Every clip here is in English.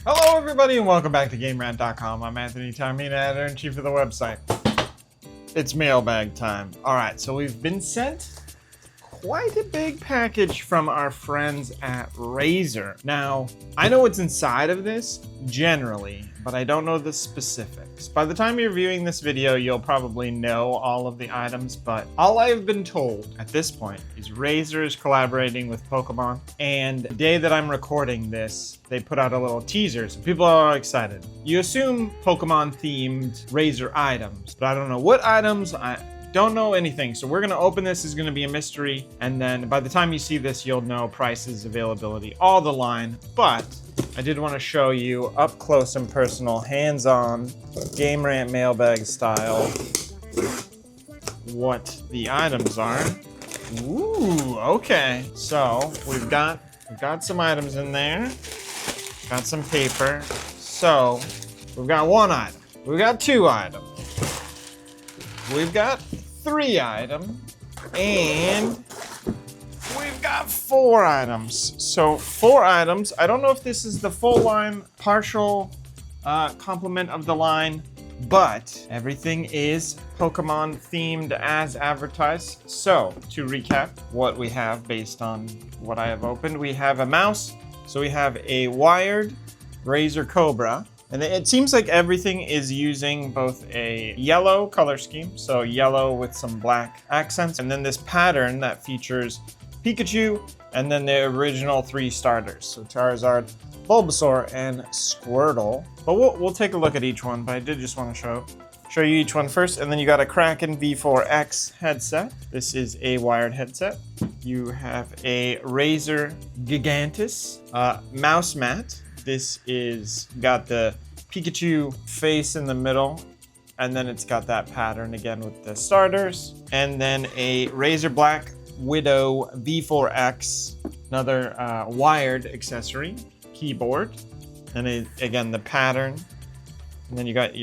Hello everybody and welcome back to GameRant.com. I'm Anthony Taormina, editor-in-chief of the website. It's mailbag time. Alright, so we've been sent quite a big package from our friends at Razer. Now, I know what's inside of this, generally, but I don't know the specifics. By the time you're viewing this video, you'll probably know all of the items, but all I've been told at this point is Razer is collaborating with Pokémon, and the day that I'm recording this, they put out a little teaser, so people are excited. You assume Pokemon-themed Razer items, but I don't know what items, I don't know anything, so we're gonna open this. Is gonna be a mystery, and then by the time you see this, you'll know prices, availability, all the line. But I did want to show you up close and personal, hands-on, Game Rant mailbag style, what the items are. Ooh, okay. So we've got some items in there, got some paper. So we've got one item, we've got two items, we've got three items, and we've got four items. So four items. I don't know if this is the full line, partial complement of the line, but everything is Pokemon themed as advertised. So to recap what we have based on what I have opened, we have a mouse. So we have a wired Razer Cobra. And it seems like everything is using both a yellow color scheme, so yellow with some black accents, and then this pattern that features Pikachu, and then the original three starters, so Charizard, Bulbasaur, and Squirtle. But we'll take a look at each one, but I did just want to show you each one first. And then you got a Kraken V4X headset. This is a wired headset. You have a Razer Gigantis mouse mat. This is got the Pikachu face in the middle, and then it's got that pattern again with the starters. And then a Razer BlackWidow V4X, another wired accessory, keyboard, and again the pattern. And then you got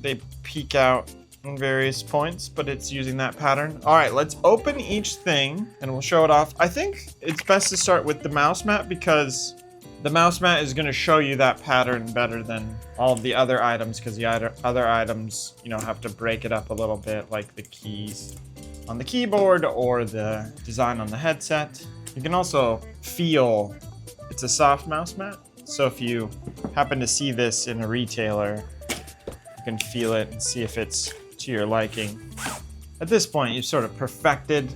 they peek out in various points, but it's using that pattern. All right, let's open each thing and we'll show it off. I think it's best to start with the mouse mat because the mouse mat is going to show you that pattern better than all of the other items, because the other items, have to break it up a little bit, like the keys on the keyboard or the design on the headset. You can also feel it's a soft mouse mat. So if you happen to see this in a retailer, you can feel it and see if it's to your liking. At this point, you've sort of perfected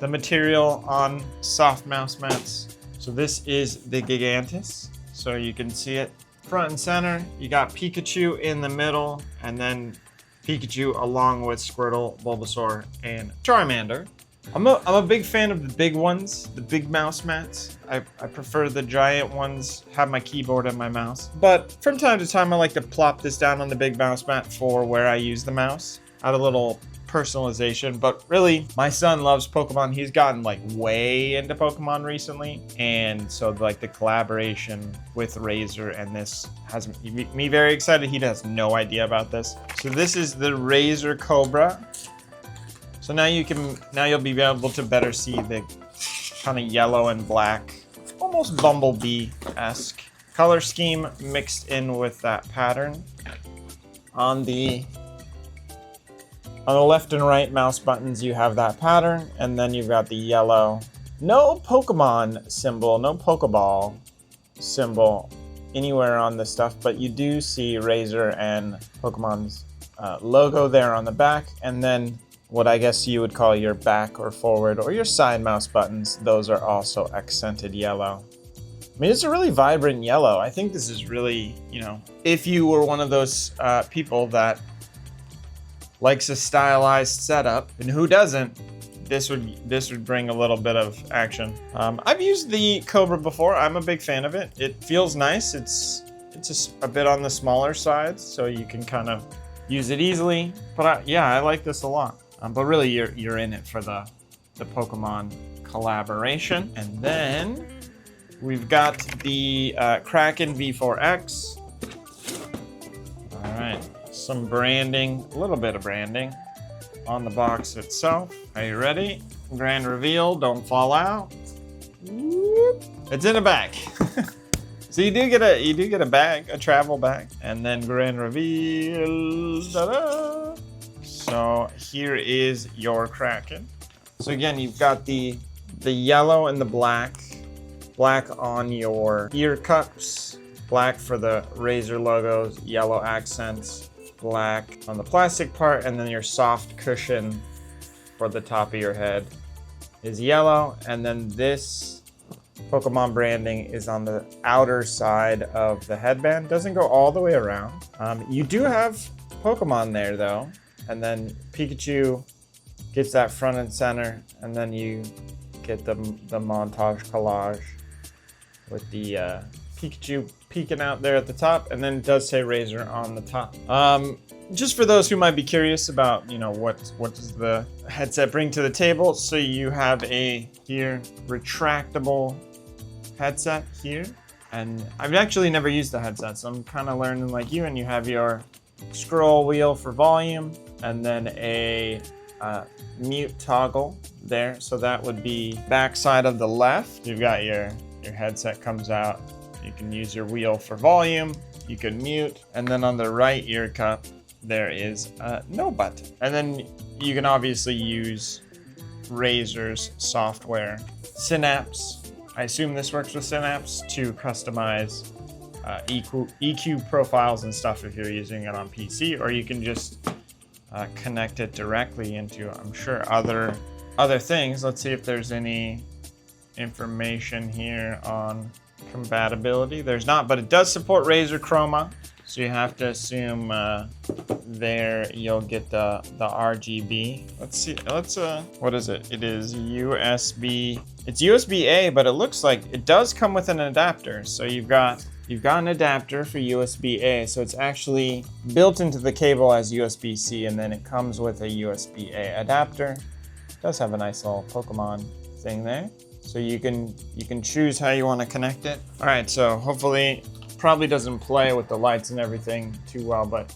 the material on soft mouse mats. So this is the Gigantis. So you can see it front and center. You got Pikachu in the middle, and then Pikachu along with Squirtle, Bulbasaur, and Charmander. I'm a big fan of the big ones, the big mouse mats. I prefer the giant ones, have my keyboard and my mouse. But from time to time, I like to plop this down on the big mouse mat for where I use the mouse. Add a little personalization, but really my son loves Pokemon. He's gotten like way into Pokemon recently, and so like the collaboration with Razer and this has me very excited. He has no idea about this. So this is the Razer Cobra. So now you'll be able to better see the kind of yellow and black, almost Bumblebee-esque color scheme mixed in with that pattern. On the left and right mouse buttons, you have that pattern, and then you've got the yellow. No Pokemon symbol, no Pokeball symbol anywhere on this stuff, but you do see Razer and Pokemon's logo there on the back, and then what I guess you would call your back or forward or your side mouse buttons, those are also accented yellow. I mean, it's a really vibrant yellow. I think this is really, if you were one of those people that likes a stylized setup, and who doesn't, this would bring a little bit of action. I've used the Cobra before. I'm a big fan of it. It feels nice. It's just a bit on the smaller side, so you can kind of use it easily. But I like this a lot. But really, you're in it for the Pokemon collaboration. And then we've got the Kraken V4X. All right. Some branding, a little bit of branding on the box itself. Are you ready? Grand reveal, don't fall out. It's in a bag. So you do get a bag, a travel bag, and then grand reveal. Ta-da! So here is your Kraken. So again, you've got the yellow and the black on your ear cups, black for the Razer logos, yellow accents, black on the plastic part, and then your soft cushion for the top of your head is yellow, and then this Pokemon branding is on the outer side of the headband. Doesn't go all the way around. You do have Pokemon there though, and then Pikachu gets that front and center, and then you get the montage collage with the Pikachu peeking out there at the top, and then it does say Razer on the top. Just for those who might be curious about, you know, what does the headset bring to the table? So you have a here retractable headset here, and I've actually never used the headset, so I'm kind of learning like you. And you have your scroll wheel for volume, and then a mute toggle there. So that would be back side of the left. You've got your headset comes out. You can use your wheel for volume. You can mute, and then on the right ear cup there is no button. And then you can obviously use Razer's software, Synapse. I assume this works with Synapse to customize EQ profiles and stuff if you're using it on PC, or you can just connect it directly into, I'm sure, other things. Let's see if there's any information here on compatibility. There's not, but it does support Razer Chroma, so you have to assume there you'll get the RGB. Let's see. What is it? It is USB. It's USB-A, but it looks like it does come with an adapter. So you've got an adapter for USB-A, so it's actually built into the cable as USB-C, and then it comes with a USB-A adapter. It does have a nice little Pokemon thing there. So you can choose how you want to connect it. All right, so hopefully, probably doesn't play with the lights and everything too well, but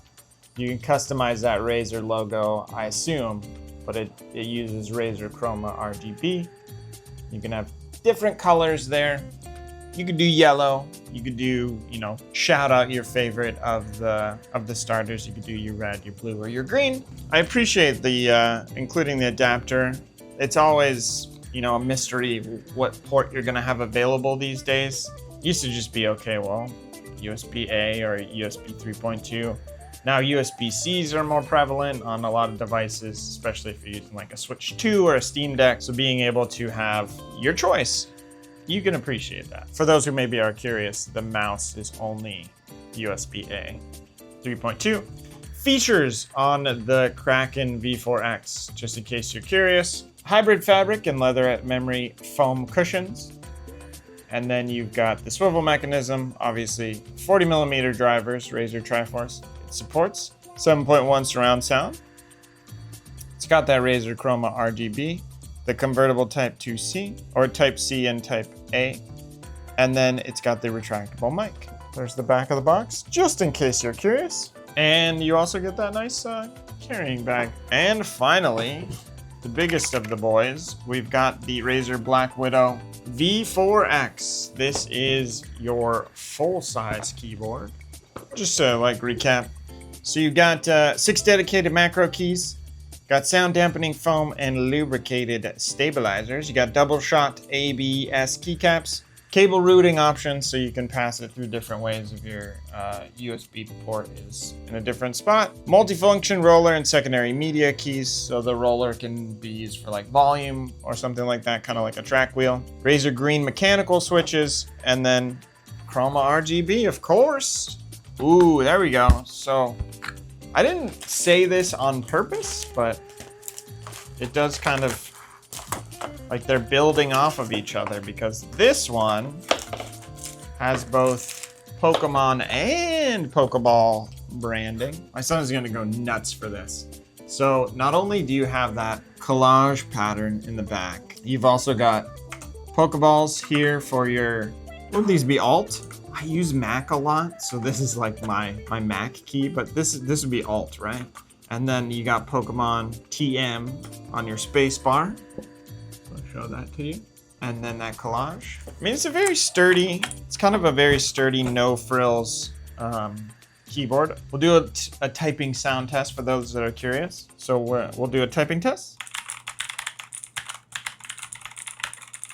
you can customize that Razer logo, I assume, but it uses Razer Chroma RGB. You can have different colors there. You could do yellow. You could do, you know, shout out your favorite of the starters. You could do your red, your blue, or your green. I appreciate the including the adapter. It's always, you know, a mystery what port you're gonna have available these days. Used to just be, okay, well, USB-A or USB 3.2. Now USB-Cs are more prevalent on a lot of devices, especially if you're using like a Switch 2 or a Steam Deck. So being able to have your choice, you can appreciate that. For those who maybe are curious, the mouse is only USB-A 3.2. Features on the Kraken V4X, just in case you're curious. Hybrid fabric and leatherette memory foam cushions. And then you've got the swivel mechanism, obviously 40mm drivers, Razer Triforce. It supports 7.1 surround sound. It's got that Razer Chroma RGB, the convertible Type 2C, or Type C and Type A. And then it's got the retractable mic. There's the back of the box, just in case you're curious. And you also get that nice carrying bag. And finally, the biggest of the boys, we've got the Razer BlackWidow V4X. This is your full-size keyboard. Just to recap. So you've got 6 dedicated macro keys, got sound dampening foam and lubricated stabilizers. You got double shot ABS keycaps, cable routing options, so you can pass it through different ways if your USB port is in a different spot. Multifunction roller and secondary media keys, so the roller can be used for like volume or something like that, kind of like a track wheel. Razer green mechanical switches, and then Chroma RGB, of course. Ooh, there we go. So I didn't say this on purpose, but it does kind of like they're building off of each other, because this one has both Pokemon and Pokeball branding. My son is going to go nuts for this. So not only do you have that collage pattern in the back, you've also got Pokeballs here for your, would these be Alt? I use Mac a lot, so this is like my Mac key, but this would be Alt, right? And then you got Pokemon TM on your space bar. I'll show that to you. And then that collage. I mean, it's a very sturdy, it's kind of a very sturdy, no frills keyboard. We'll do a typing sound test for those that are curious. So we'll do a typing test.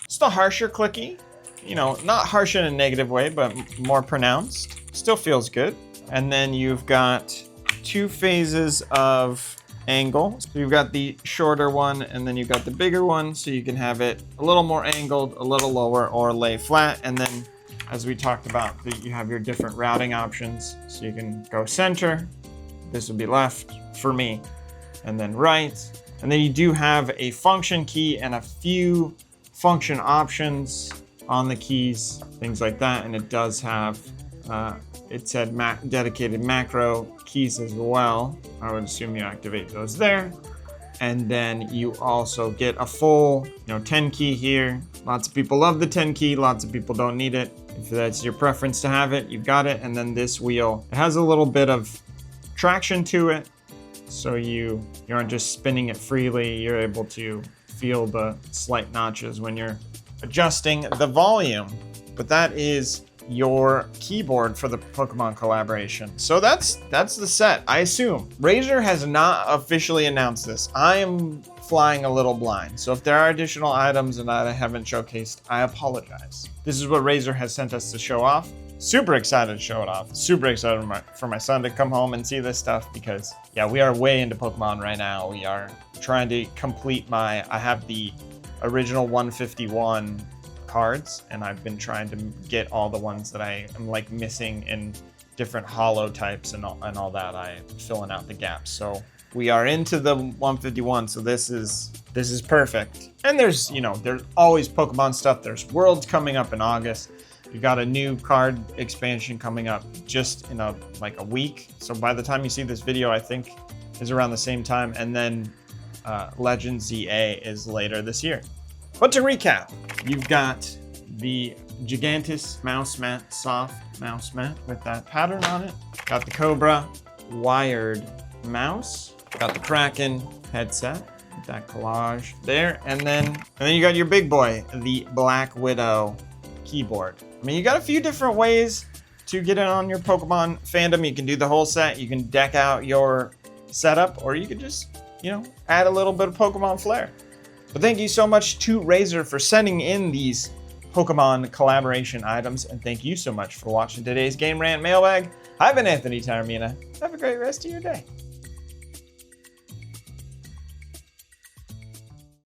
Just a harsher clicky, you know, not harsh in a negative way, but more pronounced. Still feels good. And then you've got 2 phases of angle. So you've got the shorter one and then you've got the bigger one, so you can have it a little more angled, a little lower, or lay flat. And then, as we talked about, you have your different routing options. So you can go center, this would be left for me, and then right. And then you do have a function key and a few function options on the keys, things like that. And it does have, it said dedicated macro keys as well. I would assume you activate those there. And then you also get a full, 10 key here. Lots of people love the 10 key, lots of people don't need it. If that's your preference to have it, you've got it. And then this wheel, it has a little bit of traction to it. So you aren't just spinning it freely, you're able to feel the slight notches when you're adjusting the volume. But that is your keyboard for the Pokemon collaboration. So that's the set, I assume. Razer has not officially announced this. I am flying a little blind. So if there are additional items that I haven't showcased, I apologize. This is what Razer has sent us to show off. Super excited to show it off. Super excited for my son to come home and see this stuff because, yeah, we are way into Pokemon right now. We are trying to complete I have the original 151 cards, and I've been trying to get all the ones that I am like missing in different holo types and all that. I'm filling out the gaps. So we are into the 151. So this is perfect. And there's always Pokemon stuff. There's Worlds coming up in August. You got a new card expansion coming up just in a week. So by the time you see this video, I think is around the same time. And then Legends ZA is later this year. But to recap, you've got the Gigantis mouse mat, soft mouse mat with that pattern on it. Got the Cobra wired mouse. Got the Kraken headset with that collage there. And then you got your big boy, the BlackWidow keyboard. I mean, you got a few different ways to get it on your Pokemon fandom. You can do the whole set. You can deck out your setup, or you could just, add a little bit of Pokemon flair. But thank you so much to Razer for sending in these Pokemon collaboration items. And thank you so much for watching today's Game Rant Mailbag. I've been Anthony Taormina. Have a great rest of your day.